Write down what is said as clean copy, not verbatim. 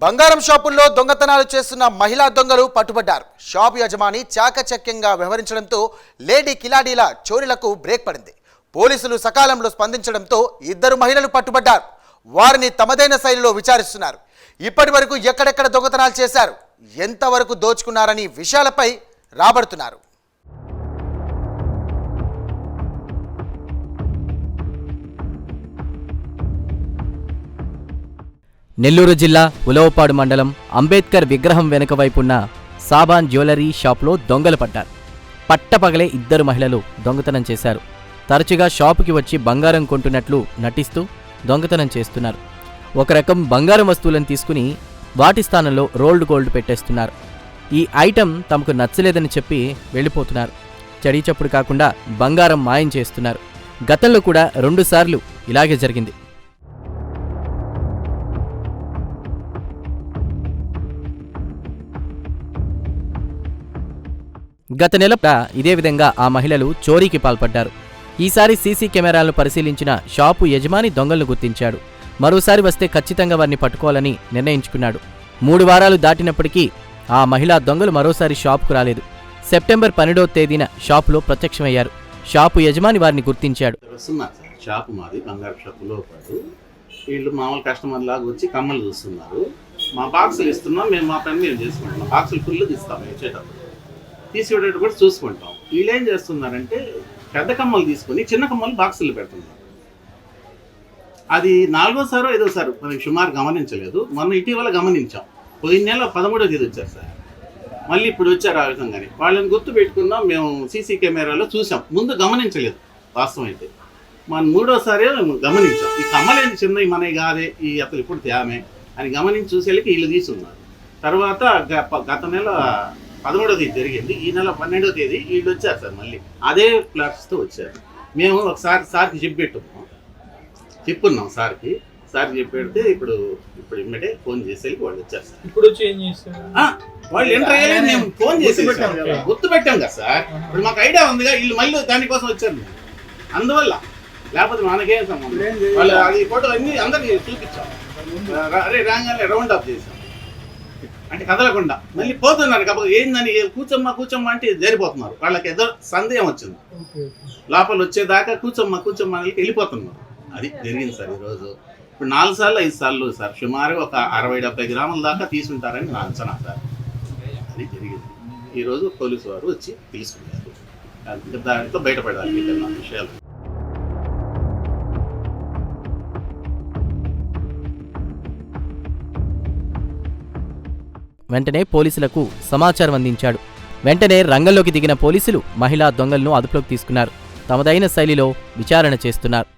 బంగారం షాపుల్లో దొంగతనాలు చేస్తున్న మహిళా దొంగలు పట్టుబడ్డారు. షాపు యజమాని చాకచక్యంగా వ్యవహరించడంతో లేడీ కిలాడీల చోరీలకు బ్రేక్ పడింది. పోలీసులు సకాలంలో స్పందించడంతో ఇద్దరు మహిళలు పట్టుబడ్డారు. వారిని తమదైన శైలిలో విచారిస్తున్నారు. ఇప్పటివరకు ఎక్కడెక్కడ దొంగతనాలు చేశారు, ఎంతవరకు దోచుకున్నారని విషయాలపై రాబడుతున్నారు. నెల్లూరు జిల్లా ఉలవపాడు మండలం అంబేద్కర్ విగ్రహం వెనుక వైపున్న సాబాన్ జ్యువెలరీ షాపులో దొంగలు పడ్డారు. పట్టపగలే ఇద్దరు మహిళలు దొంగతనం చేశారు. తరచుగా షాపుకి వచ్చి బంగారం కొంటున్నట్లు నటిస్తూ దొంగతనం చేస్తున్నారు. ఒక రకం బంగారం వస్తువులను తీసుకుని వాటి స్థానంలో రోల్డ్ గోల్డ్ పెట్టేస్తున్నారు. ఈ ఐటెం తమకు నచ్చలేదని చెప్పి వెళ్ళిపోతున్నారు. చడీ చప్పుడు కాకుండా బంగారం మాయం చేస్తున్నారు. గతంలో కూడా 2 సార్లు ఇలాగే జరిగింది. గత నెల ఇదే విధంగా ఆ మహిళలు చోరీకి పాల్పడ్డారు. ఈసారి సీసీ కెమెరాలను పరిశీలించిన షాపు యజమాని దొంగలను గుర్తించాడు. మరోసారి వస్తే ఖచ్చితంగా వారిని పట్టుకోవాలని నిర్ణయించుకున్నాడు. 3 వారాలు దాటినప్పటికీ ఆ మహిళా దొంగలు మరోసారి షాపుకు రాలేదు. సెప్టెంబర్ 12వ తేదీన షాపులో ప్రత్యక్షమయ్యారు. షాపు యజమాని వారిని గుర్తించాడు. షాపు మాది బంగారు షాపులో పాటు వీళ్ళు మామూలు కస్టమర్ లాగా వచ్చి కమ్మలు చూస్తున్నారు. మా బాక్సులు ఇస్తున్నాం, మేము మా పని మేము చేసుకుంటున్నాం. బాక్సులు ఫుల్ ఇస్తాం, వచ్చేటప్పుడు తీసేటప్పుడు కూడా చూసుకుంటాం. వీళ్ళు ఏం చేస్తున్నారంటే పెద్ద కమ్మలు తీసుకొని చిన్న కమ్మలు బాక్సులు పెడుతున్నారు. అది 4వసారో 5వసారో మనకి సుమారు గమనించలేదు. మొన్న ఇటీవల గమనించాం. పోయిన నెల 13వ తేదీ వచ్చారు సార్. మళ్ళీ ఇప్పుడు వచ్చారు. ఆ విధంగానే వాళ్ళని గుర్తు పెట్టుకున్నాం. మేము సీసీ కెమెరాలో చూసాం. ముందు గమనించలేదు. వాస్తవం అయితే మనం 3వసారే గమనించాం. ఈ కమ్మలేంటి చిన్నవి మనవి కాదే, ఈ అతను ఇప్పుడు తేమే అని గమనించి చూసేళ్ళకి వీళ్ళు తీసున్నారు. తర్వాత గత నెల 13వ తేదీ జరిగింది. ఈ నెల 12వ తేదీ వీళ్ళు వచ్చారు సార్. మళ్ళీ అదే ఫ్లాట్స్తో వచ్చారు. మేము ఒకసారి సార్కి చెప్పున్నాం సార్కి చెప్పెడితే ఇప్పుడు ఇమ్మటే ఫోన్ చేసి వాళ్ళు వచ్చారు సార్. ఇప్పుడు చేంజ్ చేస్తారు. వాళ్ళు ఎంటర్ అయ్యాలి. మేము ఫోన్ చేసి గుర్తు పెట్టాం కదా సార్. ఇప్పుడు మాకు ఐడియా ఉందిగా, వీళ్ళు మళ్ళీ దానికోసం వచ్చారు. అందువల్ల లేకపోతే మనకేం సంబంధం. వాళ్ళు అది ఫోటో అన్ని అందరికి చూపించాం. అరే రాగానే రౌండ్ అప్ చేసాం అంటే కదలకుండా. మళ్ళీ పోతున్నారు కాబట్టి ఏందని కూర్చోమ్మా అంటే జరిపోతున్నారు. వాళ్ళకి ఏదో సందేహం వచ్చింది. లోపల వచ్చేదాకా కూర్చోమ్మా వెళ్ళిపోతున్నారు. అది జరిగింది సార్ ఈరోజు. ఇప్పుడు 4 సార్లు 5 సార్లు సార్ సుమారు ఒక 60-70 గ్రాముల దాకా తీసుకుంటారని నా అంచనా సార్. అది జరిగింది. ఈరోజు పోలీసు వారు వచ్చి తీసుకున్నారు. దాంట్లో బయటపడాలి విషయాలు. వెంటనే పోలీసులకు సమాచారం అందించాడు. వెంటనే రంగంలోకి దిగిన పోలీసులు మహిళా దొంగలను అదుపులోకి తీసుకున్నారు. తమదైన శైలిలో విచారణ చేస్తున్నారు.